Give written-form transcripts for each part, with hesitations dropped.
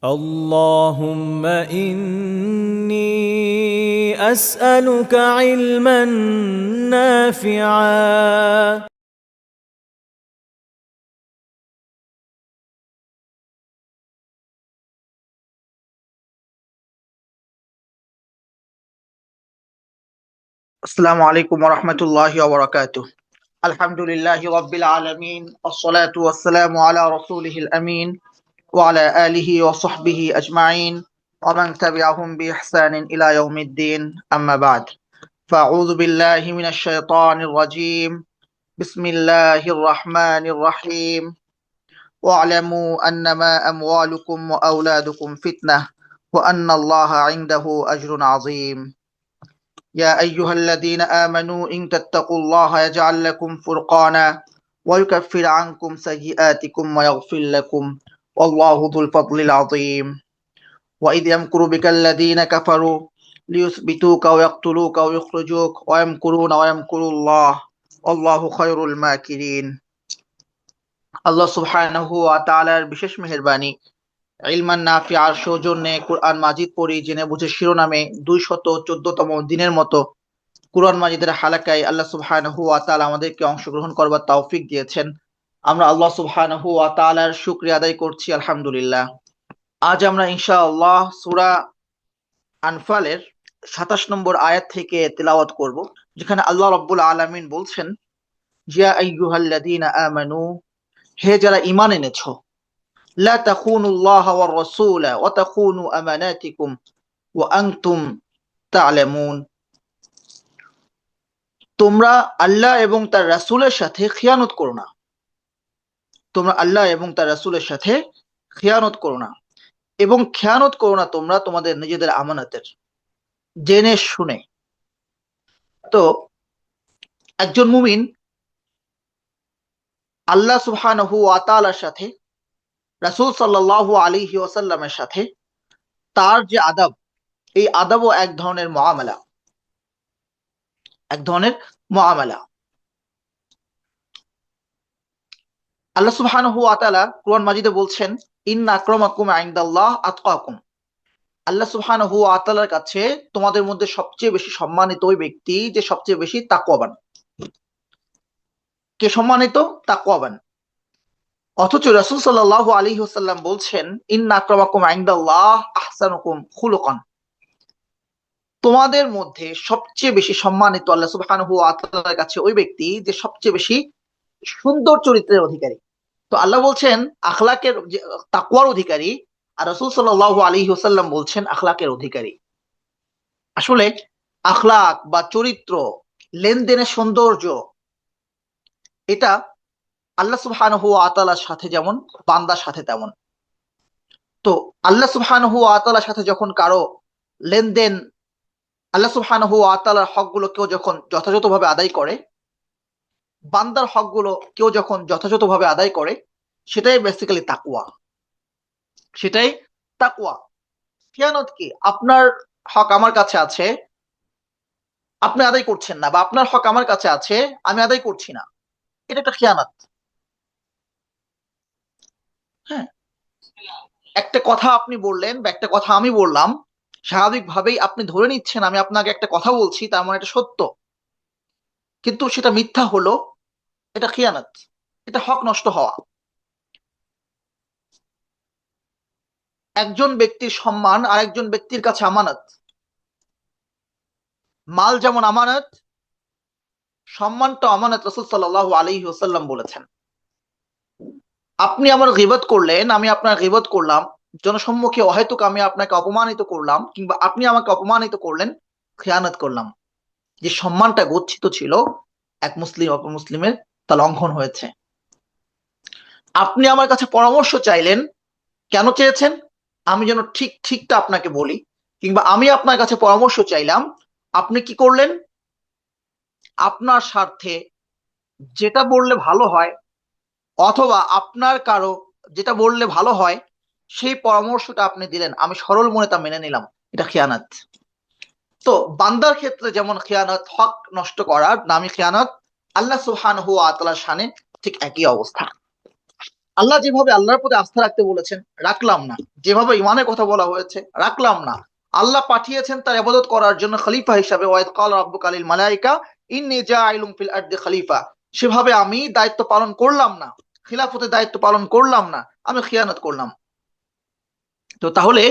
اللهم إني أسألك علما نافعا. আসসালামু আলাইকুম ওয়া রাহমাতুল্লাহি ওয়া বারাকাতুহু। আলহামদুলিল্লাহি রাব্বিল আলামিন ওয়াসসালাতু ওয়াসসালামু আলা রাসূলিহিল আমিন ওয়া আলা আলিহি ওয়া সাহবিহি আজমাইন ওয়া মান তাবি'আহুম বিইহসানিন ইলা ইয়াউমিদ্দিন আম্মা বা'দ। ফাআউযু বিল্লাহি মিনাশ শাইতানির রাজীম। বিসমিল্লাহির রাহমানির রাহিম। ওয়া'লামু আন্নামা আমওয়ালুকুম ওয়া আওলাদুকুম ফিতনাহ ওয়া আন্নাল্লাহা 'ইনদাহু আজরুন 'আযীম। يا أيها الذين آمنوا إن تتقوا الله يجعل لكم فرقانا ويكفر عنكم سيئاتكم ويغفر لكم والله ذو الفضل العظيم. وإذ يمكر بك الذين كفروا ليثبتوك ويقتلوك ويخرجوك ويمكرون ويمكر الله والله خير الماكرين. আল্লাহ সুবহানাহু ওয়া তাআলার বিশেষ মেহেরবানি ইলমান নাফিআর সৌজন্যে কুরআন মাজিদ পড়ি জেনে বুঝে শিরোনামে 214তম দিনের মতো কুরআন মাজিদের হালাকায় আল্লাহ সুবহানাহু ওয়া তাআলা আমাদেরকে অংশগ্রহণ করবার তৌফিক দিয়েছেন। আমরা আল্লাহ সুবহানাহু ওয়া তাআলার শুকরিয়া আদায় করছি আলহামদুলিল্লাহ। আজ আমরা ইনশাআল্লাহ সূরা আনফালের 27 নম্বর আয়াত থেকে তিলাওয়াত করব, যেখানে আল্লাহ রাব্বুল আলামিন বলছেন, ইয়া আইয়ুহাল্লাযীনা আমানু, হে যারা ঈমান এনেছো, লা তাখুনুল্লাহা ওয়ার রাসূলা ওয়া তাখুনু আমানাতিকুম ওয়া আনতুম তা'লামুন, তোমরা আল্লাহ এবং তার রাসূলের সাথে খিয়ানত করো না। তোমরা আল্লাহ এবং তার রাসূলের সাথে খিয়ানত করো না এবং খেয়ানত করো না তোমরা তোমাদের নিজেদের আমানতের, জেনে শুনে। তো একজন মুমিন আল্লাহ সুবহানাহু ওয়া তাআলার সাথে, রাসূল সাল্লাল্লাহু আলাইহি ওয়াসাল্লামের সাথে তার যে আদব, এই আদবও এক ধরনের মুআমালা, এক ধরনের মুআমালা। আল্লাহ সুবহানাহু ওয়া তাআলা কুরআন মাজিদে বলছেন, ইন্না আকরামাকুম ইনদাল্লাহ আতকাকুম। আল্লাহ সুবহানাহু ওয়া তাআলার কাছে তোমাদের মধ্যে সবচেয়ে বেশি সম্মানিত ওই ব্যক্তি যে সবচেয়ে বেশি তাকওয়াবান। কে সম্মানিত? তাকওয়াবান। অথচ রাসূল সাল্লাল্লাহু আলাইহি ওয়াসাল্লাম বলছেন, ইন্না আকরামাকুম ইনদাল্লাহ আহসানুকুম খুলুকান। তোমাদের মধ্যে সবচেয়ে বেশি সম্মানিত আল্লাহ সুবহানাহু ওয়া তাআলার কাছে ওই ব্যক্তি যে সবচেয়ে বেশি সুন্দর চরিত্রের অধিকারী। তো আল্লাহ বলছেন আখলাকের, তাকওয়ার অধিকারী, আর রাসূল সাল্লাল্লাহু আলাইহি ওয়াসাল্লাম বলছেন আখলাকের অধিকারী। আসলে আখলাক বা চরিত্র, লেনদেনের সৌন্দর্য, এটা আল্লাহ সুবহানাহু ওয়া তাআলার সাথে যেমন, বান্দার সাথে তেমন। তো আল্লাহ সুবহানাহু ওয়া তাআলার সাথে যখন কারো লেনদেন, আল্লাহ সুবহানাহু ওয়া তাআলার হকগুলো কেউ যখন যথাযথভাবে আদায় করে, বান্দার হকগুলো কেউ যখন যথাযথভাবে আদায় করে, সেটাই বেসিক্যালি তাকওয়া। সেটাই তাকওয়া। খেয়ানত কি? আপনার হক আমার কাছে আছে, আপনি আদায় করছেন না, বা আপনার হক আমার কাছে আছে, আমি আদায় করছি না, এটা একটা খেয়ানত। হ্যাঁ, একটা কথা আপনি বললেন বা একটা কথা আমি বললাম, স্বাভাবিকভাবেই আপনি ধরে নিচ্ছেন আমি আপনাকে একটা কথা বলছি, তার মানে এটা সত্য, কিন্তু সেটা মিথ্যা হলো, এটা খেয়ানত, এটা হক নষ্ট হওয়া। একজন ব্যক্তির সম্মান আরেকজন ব্যক্তির কাছে আমানত। মাল যেমন আমানত, সম্মানটা আমানত। রাসূল সাল্লাল্লাহু আলাইহি ওয়াসাল্লাম বলেছেন, আপনি আমার গীবত করলেন, আমি আপনার গীবত করলাম, জনসম্মুখে অহেতুক আমি আপনাকে অপমানিত করলাম, কিংবা আপনি আমাকে অপমানিত করলেন, খেয়ানত করলাম। যে সম্মানটা গচ্ছিত ছিল এক মুসলিম অপর মুসলিমের, তা লঙ্ঘন হয়েছে। আপনি আমার কাছে পরামর্শ চাইলেন, কেন চেয়েছেন? আমি যেন ঠিকটা আপনাকে বলি, কিংবা আমি আপনার কাছে পরামর্শ চাইলাম, আপনি কি করলেন? আপনার স্বার্থে যেটা বললে ভালো হয়, অথবা আপনার কারো যেটা বললে ভালো হয়, সেই পরামর্শটা আপনি দিলেন, আমি সরল মনে তা মেনে নিলাম, এটা খেয়ানত। তো বান্দার ক্ষেত্রে যেমন খেয়ানত, হক নষ্ট করার নামই খেয়ানত, আল্লাহ সুবহানাহু ওয়া তাআলার শানে ঠিক একই অবস্থা। আল্লাহ যেভাবে আল্লাহর প্রতি আস্থা রাখতে বলেছেন রাখলাম না, যেভাবে ইমানের কথা বলা হয়েছে রাখলাম না, আল্লাহ পাঠিয়েছেন তার ইবাদত করার জন্য খলিফা হিসাবে, ওয়াইদ ক্বালা রাব্বুকা লিল মালাইকা ইন্নী জাইলুম ফিল আরদি খলিফা, সেভাবে আমি দায়িত্ব পালন করলাম না, খিলাফতের দায়িত্ব পালন করলাম না, আমি খিয়ানত করলাম। তো তাহলে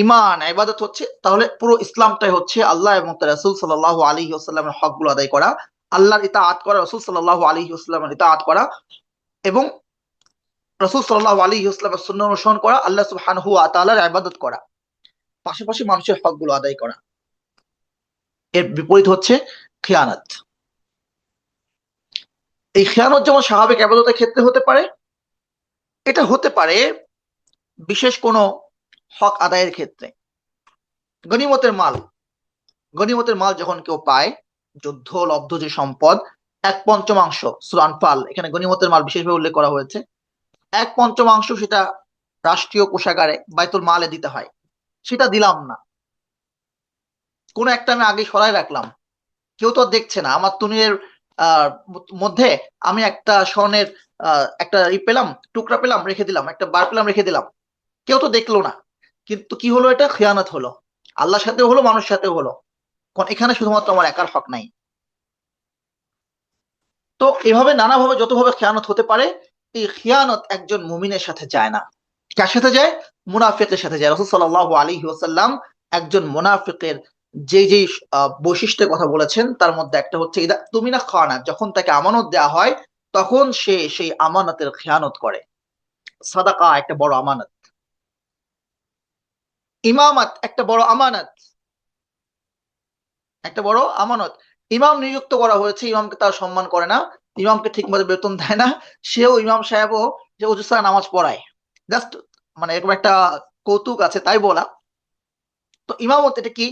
ইমান ইবাদত হচ্ছে, তাহলে পুরো ইসলামটাই হচ্ছে আল্লাহ এবং তার রাসূল সাল্লাল্লাহু আলাইহি ওয়াসাল্লামের হকগুলো আদায় করা, আল্লাহর ইতাআত করা, রাসূল সাল্লাল্লাহু আলাইহি ওয়াসাল্লামের ইতাআত করা এবং রাসূল সাল্লাল্লাহু আলাইহি ওয়াসাল্লামের সুন্নাহ অনুসরণ করা, আল্লাহ সুবহানাহু ওয়া তাআলার ইবাদত করা, পাশাপাশি মানুষের হকগুলো আদায় করা। এর বিপরীত হচ্ছে খিয়ানত। এই খিয়ানত যেমন স্বাভাবিক ইবাদতের ক্ষেত্রে হতে পারে, এটা হতে পারে বিশেষ কোনো হক আদায়ের ক্ষেত্রে। গনিমতের মাল, গনিমতের মাল যখন কেউ পায়, যুদ্ধ লব্ধ যে সম্পদ, 1/5 সূরা আনফাল, এখানে গনিমতের মাল বিশেষভাবে উল্লেখ করা হয়েছে। 1/5 সেটা রাষ্ট্রীয় কোষাগারে বাইতুল মালে দিতে হয়, সেটা দিলাম না, কোন একটা আমি আগে সরাই রাখলাম, কেউ তো দেখছে না, আমার তুনির মধ্যে আমি একটা স্বর্ণের একটা পেলাম, টুকরা পেলাম রেখে দিলাম, একটা বার পেলাম রেখে দিলাম, কেউ তো দেখলো না, কিন্তু কি হলো, এটা খেয়ানত হলো, আল্লাহর সাথেও হলো, মানুষের সাথেও হলো, কারণ এখানে শুধুমাত্র আমার একার হক নাই। তো এভাবে নানাভাবে যতভাবে খেয়ানত হতে পারে, এই খেয়ানত একজন মুমিনের সাথে যায় না। কার সাথে যায়? মুনাফিকের সাথে যায়। রাসূল সাল্লাল্লাহু আলাইহি ওয়াসাল্লাম একজন মুনাফিকের যে যে বৈশিষ্ট্যের কথা বলেছেন তার মধ্যে একটা হচ্ছে ইদা তুমিনা খানা, যখন তাকে আমানত দেওয়া হয় তখন সে সেই আমানতের খেয়ানত করে। সাদাকা একটা বড় আমানত, ইমামাত একটা বড় আমানত, একটা বড় আমানত। ইমাম নিযুক্ত করা হয়েছে, ইমামকে তার সম্মান করে না, ইমামকে ঠিক মতো বেতন দেয় না, সেও ইমাম সাহেবও যে ওযু ছাড়া নামাজ পড়ায়, জাস্ট মানে এরকম একটা কৌতুক আছে তাই বলা। তো ইমামত এটা কি?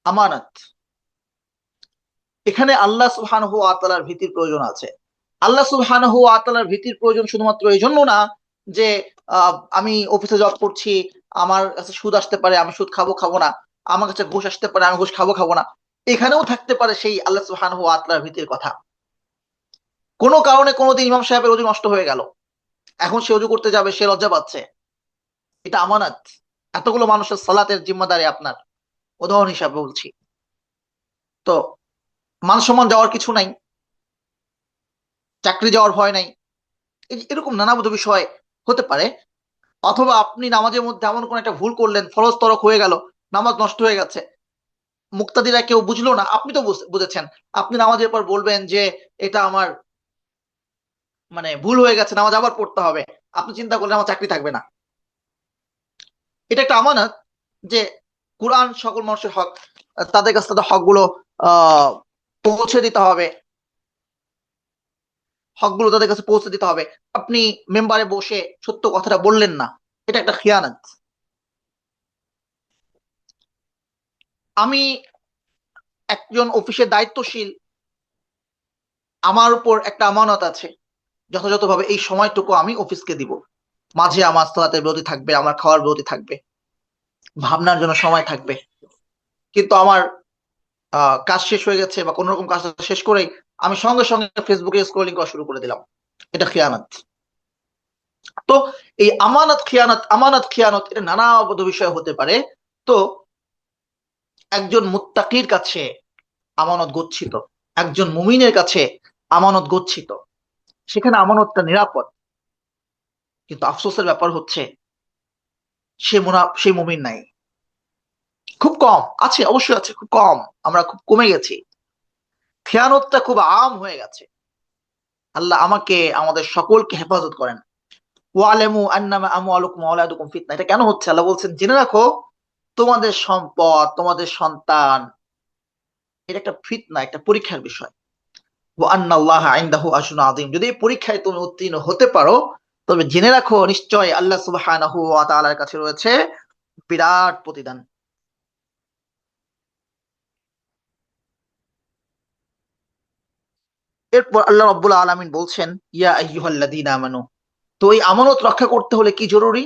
আমানত। এখানে আল্লাহ সুবহানাহু ওয়া তাআলার ভীতির প্রয়োজন আছে। আল্লাহ সুবহানাহু ওয়া তাআলার ভীতির প্রয়োজন শুধুমাত্র এই জন্য না যে আমি অফিসে জব করছি, আমার কাছে সুদ আসতে পারে, আমি সুদ খাবো খাবো না, আমার কাছে ঘুষ আসতে পারে, আমি ঘুষ খাবো খাবো না, এখানেও থাকতে পারে সেই আল্লাহ সুবহানাহু ওয়া তাআলার ভীতির কথা। কোনো কারণে কোনোদিন ইমাম সাহেবের ওযু নষ্ট হয়ে গেল, এখন সে ওযু করতে যাবে, সে লজ্জা পাচ্ছে, এটা আমানত। এতগুলো মানুষের সালাতের জিম্মাদারি আপনার, উদাহরণ হিসাবে বলছি। তো মান সম্মান যাওয়ার কিছু নাই, চাকরি যাওয়ার ভয় নাই, এরকম নানাবিধ বিষয় হতে পারে। অথবা আপনি নামাজের মধ্যে এমন কোন একটা ভুল করলেন, ফরজ তরক হয়ে গেল, নামাজ নষ্ট হয়ে গেছে, মুক্তাদিরা কেউ বুঝলো না, আপনি তো বুঝেছেন, আপনি নামাজের পর বলবেন যে এটা আমার মানে ভুল হয়ে গেছে, নামাজ আবার পড়তে হবে, আপনি চিন্তা করলেন আমার চাকরি থাকবে না। এটা একটা আমানত যে কোরআন সকল মানুষের হক, তাদের কাছে তাদের হকগুলো আহ পৌঁছে দিতে হবে, হকগুলো তাদের কাছে পৌঁছে দিতে হবে। আপনি মেম্বারে বসে সত্য কথাটা বললেন না, এটা একটা খিয়ানত। আমি একজন অফিসের দায়িত্বশীল, আমার উপর একটা আমানত আছে, যথাযথভাবে এই সময়টুকু আমি অফিসকে দিব, মাঝে আমার সালাতের বিরতি থাকবে, আমার খাওয়ার বিরতি থাকবে, ভাবনার জন্য সময় থাকবে, কিন্তু আমার কাজ শেষ হয়ে গেছে বা কোন রকম কাজটা শেষ করেই আমি সঙ্গে সঙ্গে ফেসবুকে স্ক্রলিং করা শুরু করে দিলাম, এটা খিয়ানত। তো এই আমানত খিয়ানত, আমানত খিয়ানত এটা নানাবিধ বিষয় হতে পারে। তো একজন মুত্তাকির কাছে আমানত গচ্ছিত, একজন মুমিনের কাছে আমানত গচ্ছিত, সেখানে আমানতটা নিরাপদ। কিন্তু আফসোসের ব্যাপার হচ্ছে সেই মুমিন নাই, খুব কম আছে, অবশ্যই আছে, খুব কম, আমরা খুব কমে গেছি, খেয়ানতটা খুব আম হয়ে গেছে। আল্লাহ আমাকে আমাদের সকলকে হেফাজত করেন। ওয়ালামু আন্নামা আমওয়ালুকুম ওয়া আওলাদুকুম ফিতনা, এটা কেন হচ্ছে? আল্লাহ বলছেন জেনে রাখো তোমাদের সম্পদ, তোমাদের সন্তান, এটা একটা ফিতনা, একটা পরীক্ষার বিষয়। ওয়া আন্নাল্লাহা ইনদাহু আজরুন আযীম, যদি এই পরীক্ষায় তুমি উত্তীর্ণ হতে পারো তবে জেনে রাখো নিশ্চয় আল্লাহ সুবহানাহু ওয়া তাআলার কাছে রয়েছে বিরাট প্রতিদান। এরপর আল্লাহ রাব্বুল আলামিন বলছেন ইয়া আইয়ুহাল্লাযীনা আমানু, তো এই আমানত রক্ষা করতে হলে কি জরুরি?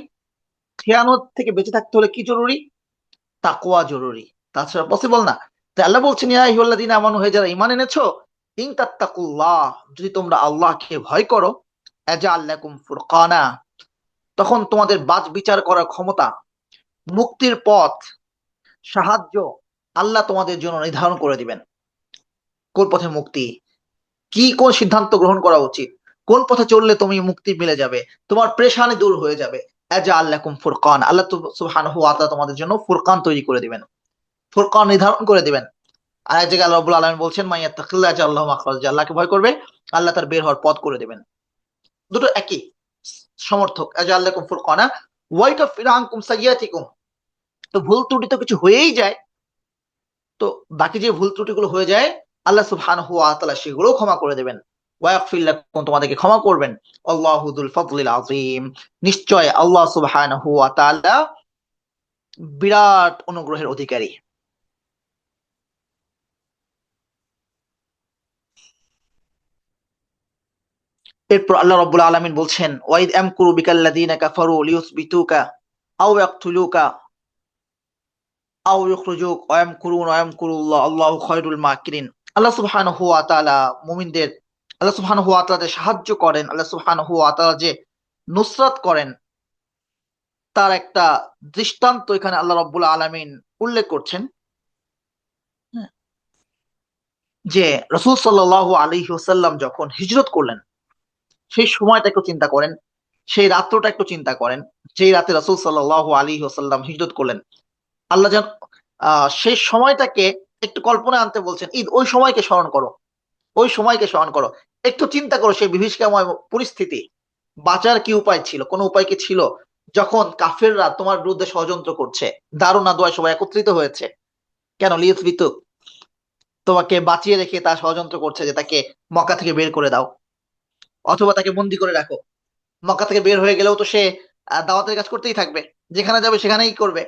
খেয়ানত থেকে বেঁচে থাকতে হলে কি জরুরি? তাকওয়া জরুরি, তাছাড়া পসিবল না। তাই আল্লাহ বলছেন ইয়া আইয়ুহাল্লাযীনা আমানু, হে যারা ঈমান এনেছো, ইন তাত্তাকুল্লাহ, যদি তোমরা আল্লাহকে ভয় করো, আজআল লাকুম ফুরকানা, তখন তোমাদের বাজ বিচার করার ক্ষমতা, মুক্তির পথ, সাহায্য আল্লাহ তোমাদের জন্য নির্ধারণ করে দিবেন। কোন পথে মুক্তি, কোন সিদ্ধান্ত গ্রহণ করা উচিত, কোন পথে চললে তুমি মুক্তি মিলে যাবে, তোমার পেরেশানি দূর হয়ে যাবে। আজআল লাকুম ফুরকান, আল্লাহ সুবহানাহু ওয়া তাআলা তোমাদের জন্য ফুরকান তৈরি করে দিবেন, ফুরকান নির্ধারণ করে দিবেন। আর এক জায়গায় আল্লাহ রাব্বুল আলামিন বলছেন, মাইয়াত্তাকিল্লাহ আজআল লাহু মাখরাজা, আল্লাহকে ভয় করবে, আল্লাহ তার বের হওয়ার পথ করে দিবেন। দুটো একই সমর্থক। আজআল লাকুম ফুরকানা ওয়া ইয়াকাফিরু আনকুম সাইয়্যাতিকুম, তো ভুল ত্রুটি তো কিছু হয়েই যায়, তো বাকি যে ভুল ত্রুটিগুলো হয়ে যায় আল্লাহ সুবহানাহু ওয়া তাআলা সেগুলো ক্ষমা করে দেবেন। ওয়া ইয়াগফির লাকুম, তোমাদেরকে ক্ষমা করবেন। আল্লাহু যুল ফাদলিল আযীম, নিশ্চয় আল্লাহ সুবহানাহু ওয়া তাআলা বিরাট অনুগ্রহের অধিকারী। এরপর আল্লাহ রাব্বুল আলামিন বলছেন, ওয়াইদ আমকুরু বিকাল্লাযীনা কাফারু লিইউসবিতুকা আও ইয়াকতুলুকা আও ইখরুজুক ওয়া ইয়ামকুরুন ওয়া ইয়ামকুরুল্লাহ আল্লাহু খায়রুল মাকিরিন। আল্লাহ সুবহানাহু ওয়া তাআলা মুমিনদের, আল্লাহ সুবহানাহু ওয়া তাআলা যে সাহায্য করেন, আল্লাহ সুবহানাহু ওয়া তাআলা যে নুসরাত করেন, তার একটা দৃষ্টান্ত এখানে আল্লাহ রাব্বুল আলামিন উল্লেখ করছেন। যে রাসূল সাল্লাল্লাহু আলাইহি ওয়াসাল্লাম যখন হিজরত করলেন, সেই সময়টা একটু চিন্তা করেন, সেই রাত্রটা একটু চিন্তা করেন, যেই রাতে রাসূল সাল্লাল্লাহু আলাইহি ওয়াসাল্লাম হিজরত করলেন। আল্লাহ যেন সেই সময়টাকে একটু কল্পনায় আনতে বলছেন। ওই সময়কে স্মরণ করো, ওই সময়কে স্মরণ করো, একটু চিন্তা করো সেই বিভীষিকাময় পরিস্থিতি। বাঁচার কি উপায় ছিল, কোনো উপায় কি ছিল যখন কাফেররা তোমার বিরুদ্ধে ষড়যন্ত্র করছে, দারুন আদওয়ায় সবাই একত্রিত হয়েছে, কেন লিয়াসবিতুক, তোমাকে বাঁচিয়ে রেখে তা ষড়যন্ত্র করছে যে তাকে মক্কা থেকে বের করে দাও, অথবা তাকে বন্দি করে রাখো। মক্কা থেকে বের হয়ে গেলেও তো সে দাওয়াতের কাজ করতেই থাকবে, যেখানে যাবে সেখানেই করবে।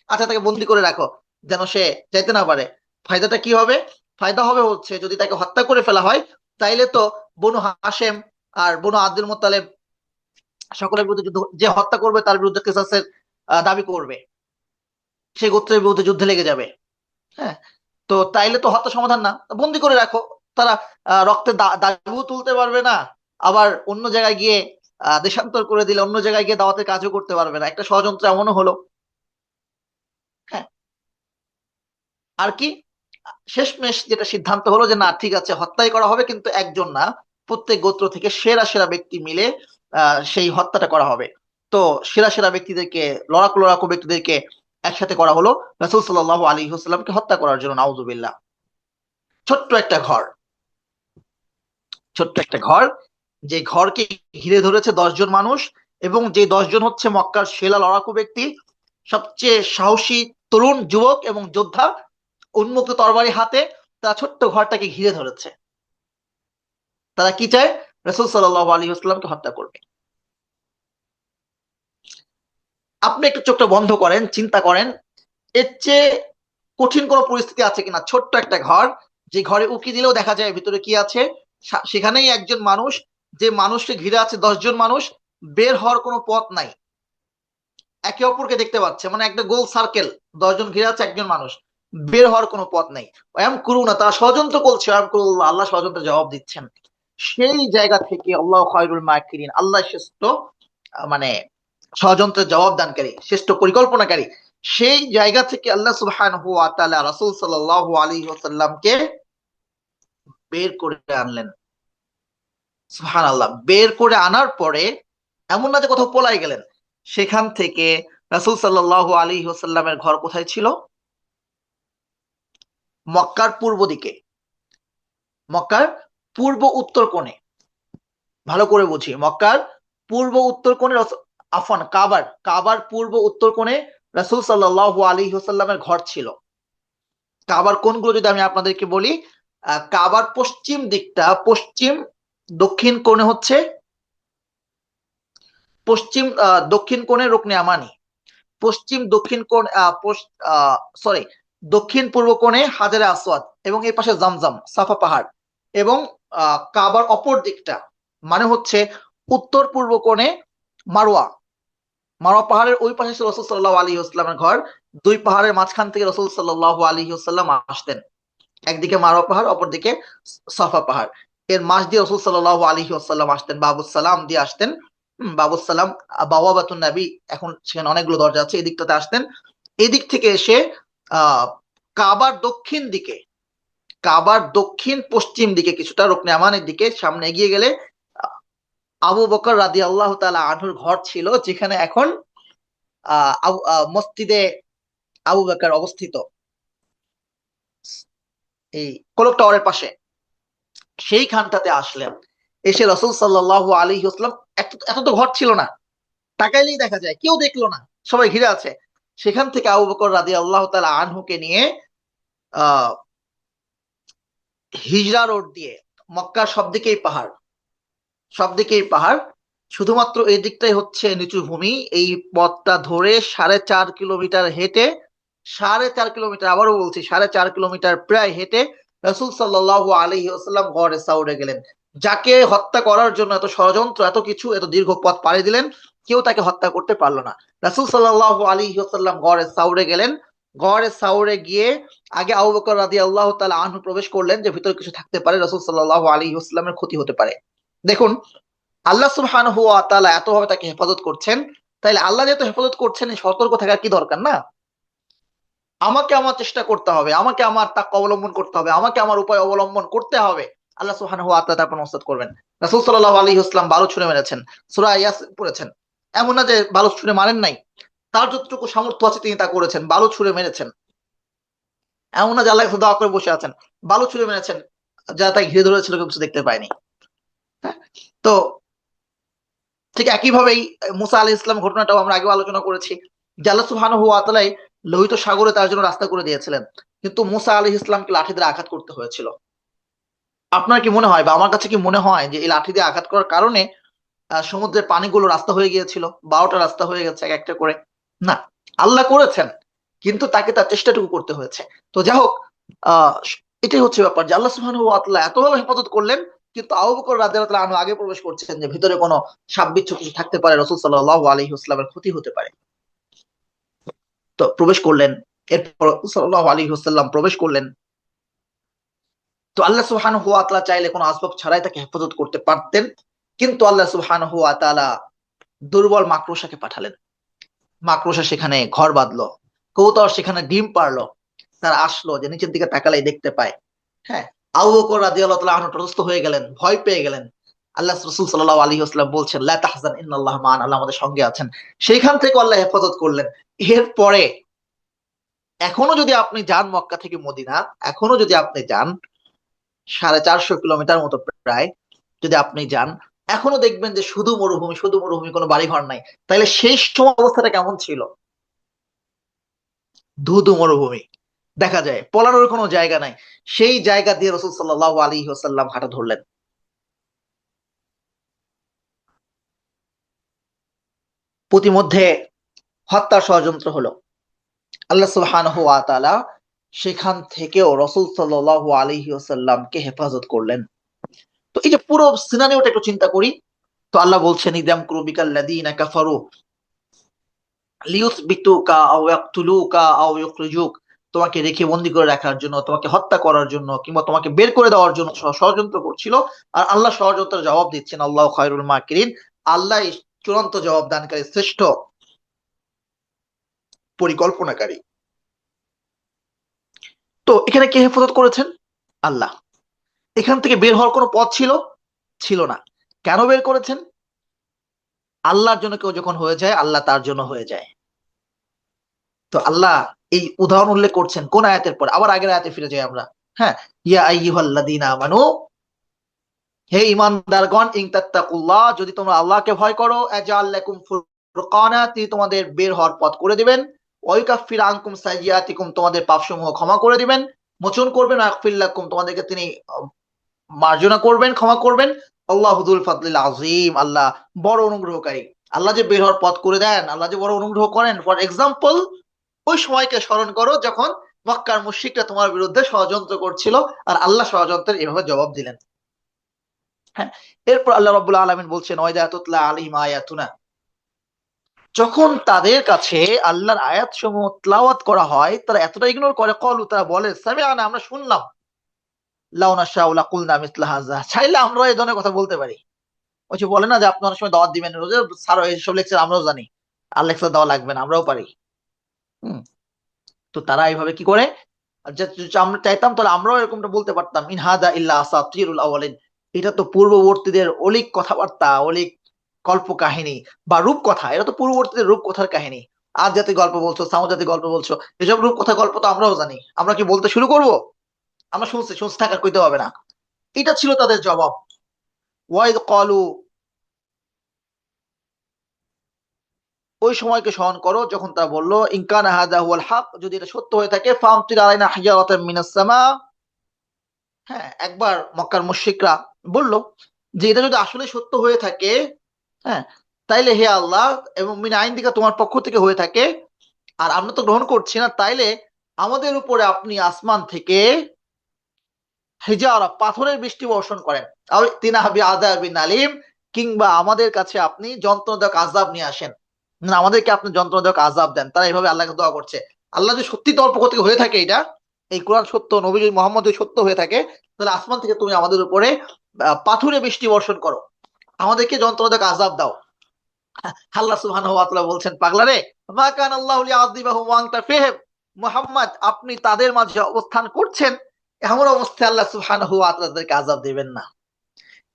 আচ্ছা, তাকে বন্দি করে রাখো যেন সে যাইতে না পারে। ফায়দাটা কি হবে? ফায়দা হবে হচ্ছে যদি তাকে হত্যা করে ফেলা হয়, তাইলে তো বনু হাশেম আর বনু আব্দুল মুত্তালিব সকলের বিরুদ্ধে যুদ্ধ, যে হত্যা করবে তার বিরুদ্ধে কিসাসের দাবি করবে, সে গোত্রের বিরুদ্ধে যুদ্ধে লেগে যাবে। হ্যাঁ, তো তাইলে তো হত্যা সমাধান না, বন্দি করে রাখো। তারা রক্তের দাবিও তুলতে পারবে না, আবার অন্য জায়গায় গিয়ে দেশান্তর করে দিলে অন্য জায়গায় গিয়ে দাওয়াতের কাজও করতে পারবে না। একটা ষড়যন্ত্র এমনও হলো। হ্যাঁ, আর কি, শেষমেশ যেটা সিদ্ধান্ত হলো যে না, ঠিক আছে, হত্যাই করা হবে, কিন্তু একজন না, প্রত্যেক গোত্র থেকে সেরা সেরা ব্যক্তি মিলে সেই হত্যাটা করা হবে। তো সেরা সেরা ব্যক্তিদেরকে, লড়াকু লড়াকু ব্যক্তিদেরকে একসাথে করা হলো রাসূল সাল্লাল্লাহু আলাইহি ওয়াসাল্লামকে হত্যা করার জন্য। নাউজুবিল্লাহ। ছোট্ট একটা ঘর, ছোট্ট একটা ঘর, যে ঘরকে ঘিরে ধরেছে 10 জন মানুষ, এবং যে 10 জন হচ্ছে মক্কার সেরা লড়াকু ব্যক্তি, সবচেয়ে সাহসী তরুণ যুবক এবং যোদ্ধা, উন্মুক্ত তরবারি হাতে। তারা ছোট্ট ঘরটাকে ঘিরে ধরেছে। তারা কি চায়? রাসূল সাল্লাল্লাহু আলাইহি ওয়াসাল্লামকে হত্যা করবে। আপনি একটু চোখটা বন্ধ করেন, চিন্তা করেন, এর চেয়ে কঠিন কোন পরিস্থিতি আছে কিনা? ছোট্ট একটা ঘর, যে ঘরে উকি দিলেও দেখা যায় ভিতরে কি আছে, সেখানেই একজন মানুষ, যে মানুষকে ঘিরে আছে 10 জন মানুষ, বের হওয়ার কোনো পথ নাই, একে অপরকে দেখতে পাচ্ছে, মানে একটা গোল সার্কেল, 10 জন ঘিরে আছে একজন মানুষ, বের হওয়ার কোনো পথ নেই। ওয়াম করুনা, তারা ষড়যন্ত্র করছে, ওয়াম করুল্লাহ, আল্লাহ ষড়যন্ত্রের জবাব দিচ্ছেন। সেই জায়গা থেকে আল্লাহ খায়রুল মাকিরিন, আল্লাহ শ্রেষ্ঠ মানে ষড়যন্ত্রের জবাব দানকারী, শ্রেষ্ঠ পরিকল্পনাকারী। সেই জায়গা থেকে আল্লাহ সুবহানাহু ওয়া তাআলা রাসূল সাল্লাল্লাহু আলাইহি ওয়াসাল্লামকে বের করে আনলেন। সুবহানাল্লাহ। বের করে আনার পরে এমন না যে কোথাও পলাই গেলেন, সেখান থেকে রাসূল সাল্লাল্লাহু আলাইহি ওয়াসাল্লামের ঘর কোথায় ছিল? মক্কার পূর্ব দিকে, মক্কার পূর্ব উত্তর কোণে। ভালো করে বুঝি, মক্কার পূর্ব উত্তর কোণে, আফওয়ান, কাবার পূর্ব উত্তর কোণে রাসূল সাল্লাল্লাহু আলাইহি ওয়াসাল্লামের ঘর ছিল। কাবার কোণগুলো যদি আমি আপনাদেরকে বলি, কাবার পশ্চিম দিকটা, পশ্চিম দক্ষিণ কোণে হচ্ছে পশ্চিম দক্ষিণ কোণে রুকনে আমানি, পশ্চিম দক্ষিণ কোণ সরি দক্ষিণ পূর্ব কোণে হাজারে আসওয়াদ, এবং এই পাশে জামজাম, সাফা পাহাড়। এবং কাবার অপর দিকটা মানে হচ্ছে উত্তর পূর্ব কোণে মারওয়া, মারওয়া পাহাড়ের ওই পাশে ছিল রাসূল সাল্লাল্লাহু আলাইহি ওয়াসাল্লামের ঘর। দুই পাহাড়ের মাঝখান থেকে রাসূল সাল্লাল্লাহু আলাইহি ওয়াসাল্লাম আসতেন, একদিকে মারওয়া পাহাড়, অপরদিকে সাফা পাহাড়। এর মাস দিয়ে রাসূল সাল্লাল্লাহু আলাইহি ওয়াসাল্লাম আসতেন, বাবুস সালাম দিয়ে আসতেন। বাবুস সালাম, বাওয়াবাতুন নবী, এখন সেখানে অনেকগুলো দরজা আছে, এদিকটাতে আসতেন। এদিক থেকে এসে আহ কাবার দক্ষিণ দিকে, কাবার দক্ষিণ পশ্চিম দিকে কিছুটা রুকনে আমানের দিকে সামনে এগিয়ে গেলে আবু বকর রাদিয়াল্লাহু তাআলা আনহুর ঘর ছিল, যেখানে এখন মসজিদে আবু বকর অবস্থিত, এই কোলক টাওয়ারের পাশে। সেইখানটাতে আসলেন, এসে রাসূল সাল্লাল্লাহু আলাইহি ওয়াসাল্লাম, এত তো ঘর ছিল না, তাকাইলেই দেখা যায়, কেউ দেখলো না, সবাই ঘিরে আছে। সেখান থেকে আবু বকর রাদিয়াল্লাহু তাআলা আনহুকে নিয়ে আহ হিজরা রোড দিয়ে, মক্কার সব দিকেই পাহাড়, সব দিকেই পাহাড়, শুধুমাত্র এই দিকটাই হচ্ছে নিচু ভূমি। এই পথটা ধরে 4.5 কিলোমিটার হেঁটে, 4.5 কিলোমিটার, আবারও বলছি 4.5 কিলোমিটার প্রায় হেঁটে রাসূল সাল্লাল্লাহু আলাইহি ওয়াসাল্লাম গড়ে সাউরে গেলেন। যাকে হত্যা করার জন্য এত ষড়যন্ত্র, এত কিছু, এত দীর্ঘ পথ পাড়ি দিলেন, কেউ তাকে হত্যা করতে পারলো না। রাসূল সাল্লাল্লাহু আলাইহি ওয়াসাল্লাম গড়ে সাউরে গেলেন। গড়ে সাউরে গিয়ে আগে আবু বকর রাদিয়াল্লাহু তাআলা আনহু প্রবেশ করলেন, যে ভিতরে কিছু থাকতে পারে, রাসূল সাল্লাল্লাহু আলাইহি ওয়াসাল্লামের ক্ষতি হতে পারে। দেখুন, আল্লাহ সুবহানাহু ওয়া তাআলা এতভাবে তাকে হেফাজত করছেন, তাইলে আল্লাহ যেহেতু হেফাজত করছেন, সতর্ক থাকার কি দরকার না? আমাকে আমার চেষ্টা করতে হবে, আমাকে আমার তাকওয়া অবলম্বন করতে হবে, আমাকে আমার উপায় অবলম্বন করতে হবে। আল্লাহ সুবহানাহু ওয়া তাআলা তারপর নসরত করবেন। রাসূল সাল্লাল্লাহু আলাইহি ওয়াসাল্লাম বালু ছুঁড়ে মেরেছেন, সূরা ইয়াসিন পড়েছেন। এমন না যে বালু ছুঁড়ে মারেন নাই, তার যতটুকু সামর্থ্য আছে তিনি তা করেছেন, বালু ছুঁড়ে মেরেছেন। এমন না যে আল্লাহর কাছে দোয়া করে বসে আছেন, বালু ছুঁড়ে মেরেছেন, যারা তাকে ঘিরে ধরেছিল কেউ কিছু দেখতে পায়নি। হ্যাঁ? তো ঠিক একইভাবেই মুসা আলাইহিস সালাম ঘটনাটাও আমরা আগেও আলোচনা করেছি, যে আল্লাহ সুবহানাহু ওয়া তাআলা লোহিত সাগরে তার জন্য রাস্তা করে দিয়েছিলেন, কিন্তু মুসা আলাইহিস সালামকে লাঠি দিয়ে আঘাত করতে হয়েছিল। আপনার কি মনে হয়, বা আমার কাছে কি মনে হয়, যে এই লাঠি দিয়ে আঘাত করার কারণে সমুদ্রের পানিগুলো রাস্তা হয়ে গিয়েছিল, 12টা রাস্তা হয়ে গেছে এক একটা করে? না, আল্লাহ করেছেন, কিন্তু তাকে তার চেষ্টাটুকু করতে হয়েছে। তো যাই হোক, আহ এটাই হচ্ছে ব্যাপার, যে আল্লাহ সুবহানাহু ওয়া তাআলা এতভাবে হেফাজত করলেন, কিন্তু আবু বকর রাদিয়াল্লাহু তাআলা আনহু আগে প্রবেশ করছেন, যে ভিতরে কোনো সাপ বিচ্ছু কিছু থাকতে পারে, রাসূল সাল্লাল্লাহু আলাইহি ওয়াসাল্লামের ক্ষতি হতে পারে। তো প্রবেশ করলেন, এরপর সাল্লাল্লাহু আলাইহি ওয়াসাল্লাম প্রবেশ করলেন। তো আল্লাহ সুবহানাহু ওয়া তাআলা চাইলে কোনো আসবাব ছাড়াই তাকে হেফাজত করতে পারতেন, কিন্তু আল্লাহ সুবহানাহু ওয়া তাআলা দুর্বল মাকড়সাকে পাঠালেন। মাকড়সা সেখানে ঘর বাঁধলো, কবুতর সেখানে ডিম পারলো, তারা আসলো, যে নিচের দিকে তাকালেই দেখতে পায়। হ্যাঁ, আবু বকর রাদিয়াল্লাহু তাআলা আনহু ত্রস্ত হয়ে গেলেন, ভয় পেয়ে গেলেন। আল্লাহ রাসূল সাল্লাল্লাহু আলাইহি ওয়াসাল্লাম বলছেন, লা তাহজান ইন্নাল্লাহা মা'ানা, আল্লাহ আমাদের সঙ্গে আছেন। সেইখান থেকে আল্লাহ হেফাজত করলেন। এরপরে এখনো যদি আপনি যান মক্কা থেকে মদিনা, এখনো যদি আপনি যান 450 কিলোমিটার মতো প্রায়, যদি আপনি যান, এখনো দেখবেন যে শুধু মরুভূমি, শুধু মরুভূমি, কোনো বাড়িঘর নাই। তাইলে সেই সময় অবস্থাটা কেমন ছিল? ধুধু মরুভূমি দেখা যায়, পলানোর কোনো জায়গা নাই। সেই জায়গা দিয়ে রাসূল সাল্লাল্লাহু আলাইহি ওয়াসাল্লাম হাঁটা ধরলেন। প্রতিমধ্যে হত্যার ষড়যন্ত্র হলো। আল্লাহ সুবহানাহু ওয়া তাআলা সেখান থেকেও রাসূল সাল্লাল্লাহু আলাইহি ওয়াসাল্লামকে হেফাজত করলেন। তো এই যে পুরো সিনারিওটা একটু চিন্তা করি, তো আল্লাহ বলছেন, ইদাম কুরবিকাল্লাযীনা কাফারু লিয়ুসবিতুকা আও ইয়াকতুলুকা আও ইউখরিজুক, তোমাকে রেখে বন্দী করে রাখার জন্য, তোমাকে হত্যা করার জন্য, কিংবা তোমাকে বের করে দেওয়ার জন্য ষড়যন্ত্র করছিল। আর আল্লাহ ষড়যন্ত্রের জবাব দিচ্ছেন, আল্লাহু খায়রুল মাকিরিন, আল্লাহ চূড়ান্ত জবাবদানকারী, শ্রেষ্ঠ পরিকল্পনাকারী। তো এখানে কে হেফাজত করেছেন? আল্লাহ। এখান থেকে বের হওয়ার কোনো পথ ছিল? ছিল না। কেন বের করেছেন? আল্লাহর জন্য কেউ যখন হয়ে যায়, আল্লাহ তার জন্য হয়ে যায়। তো আল্লাহ এই উদাহরণ উল্লেখ করছেন কোন আয়াতের পর? আবার আগের আয়াতে ফিরে যাই আমরা। হ্যাঁ, ইয়া আইয়ুহাল্লাযীনা আমানু, হে ঈমানদারগণ, ইন তাত্তাকুল্লাহ, যদি তোমরা আল্লাহকে ভয় করো, আজআল লাকুম ফুরকানা, তিনি তোমাদের বের হওয়ার পথ করে দিবেন। ওয়া ইউকাফির আনকুম সাইয়্যাতিকুম, তোমাদের পাপসমূহ ক্ষমা করে দিবেন, মোচন করবেন। ওয়া ইয়াগফির লাকুম, তোমাদেরকে তিনি মার্জনা করবেন, ক্ষমা করবেন। আল্লাহু যুল ফাদলিল আযীম, আল্লাহ বড় অনুগ্রহকারী। আল্লাহ যে বের হওয়ার পথ করে দেন, আল্লাহ যে বড় অনুগ্রহ করেন। ফর এক্সাম্পল, ওই সময়কে স্মরণ করো যখন মক্কার মুশরিকরা তোমার বিরুদ্ধে ষড়যন্ত্র করছিল, আর আল্লাহ ষড়যন্ত্রের এভাবে জবাব দিলেন। হ্যাঁ, এরপর আল্লাহ রাব্বুল আলামিন বলছেন, ওয়াইদা তুতলা আলাইহিম আয়াতুনা, যখন তাদের কাছে আল্লাহর আয়াতসমূহ তিলাওয়াত করা হয়, তারা এতটা ইগনোর করে, ক্বালু, তারা বলে, সামি'না, আমরা শুনলাম। লাউ নাশাউ লাকুলনা মিসলা হাযা, চাইলে আমরা এই ধরনের কথা বলতে পারি। ওই যে বলে না যে আপনি অনেক সময় দাওয়াত দিবেন, রোজে স্যার এইসব লেকচার আমরাও জানি, আর লেকচার দেওয়া লাগবে না, আমরাও পারি। হুম। তো তারা এইভাবে কি করে, আর যদি আমরা চাইতাম তাহলে আমরাও এরকমটা বলতে পারতাম, ইন হাদা ইল্লা আসাতিরুল আওয়ালিন, এটা তো পূর্ববর্তীদের অলিক কথাবার্তা, অলিক কল্প কাহিনী বা রূপকথা, এটা তো পূর্ববর্তীদের রূপকথার কাহিনী। আজ জাতি গল্প বলছো, সামুদ জাতি গল্প বলছো, এসব রূপকথা গল্প তো আমরাও জানি, আমরা কি বলতে শুরু করব? আমরা শুনছি, শুনছি থাকার কইতে হবে না। এটা ছিল তাদের জবাব। ওয়াইদ ক্বালু, ওই সময়কে স্মরণ করো যখন তারা বলল, ইন কানা হাযা হুয়াল হক, যদি এটা সত্য হয়ে থাকে, ফামতির আলাইনা হিজারাতাম মিনাস সামা। হ্যাঁ, একবার মক্কার মুশরিকরা বলল যে এটা যদি আসলে সত্য হয়ে থাকে, হ্যাঁ, তাইলে হে আল্লাহ, এবং মিন আইনদিকা, তোমার পক্ষ থেকে হয়ে থাকে, আর আমরা তো গ্রহণ করছি না, তাইলে আমাদের উপরে আপনি আসমান থেকে হিজারা, পাথরের বৃষ্টি বর্ষণ করেন, আও তিনা হাবি আযাবিন আলিম, কিংবা আমাদের কাছে আপনি যন্ত্রণাদায়ক আযাব নিয়ে আসেন, না আমাদেরকে আপনি যন্ত্রণাদায়ক আযাব দেন। তারা এইভাবে আল্লাহকে দোয়া করছে। আল্লাহ যদি সত্যি তোমার পক্ষ থেকে হয়ে থাকে, এটা এই কোরআন সত্য, নবী যদি মুহাম্মদ যদি সত্য হয়ে থাকে, তাহলে আসমান থেকে তুমি আমাদের উপরে পাথরে বৃষ্টি বর্ষণ করো, আমাদেরকে যন্ত্রণাদায়ক আযাব দাও। আল্লাহ সুবহানাহু ওয়া তাআলা বলছেন, পাগলারে, মা কান আল্লাহু লিআযিবাহুম ওয়া আনতা ফীহিম, মুহাম্মদ আপনি তাদের মাঝে অবস্থান করছেন, এমন অবস্থায় আল্লাহ সুবহানাহু ওয়া তাআলা তাদেরকে আযাব দিবেন না।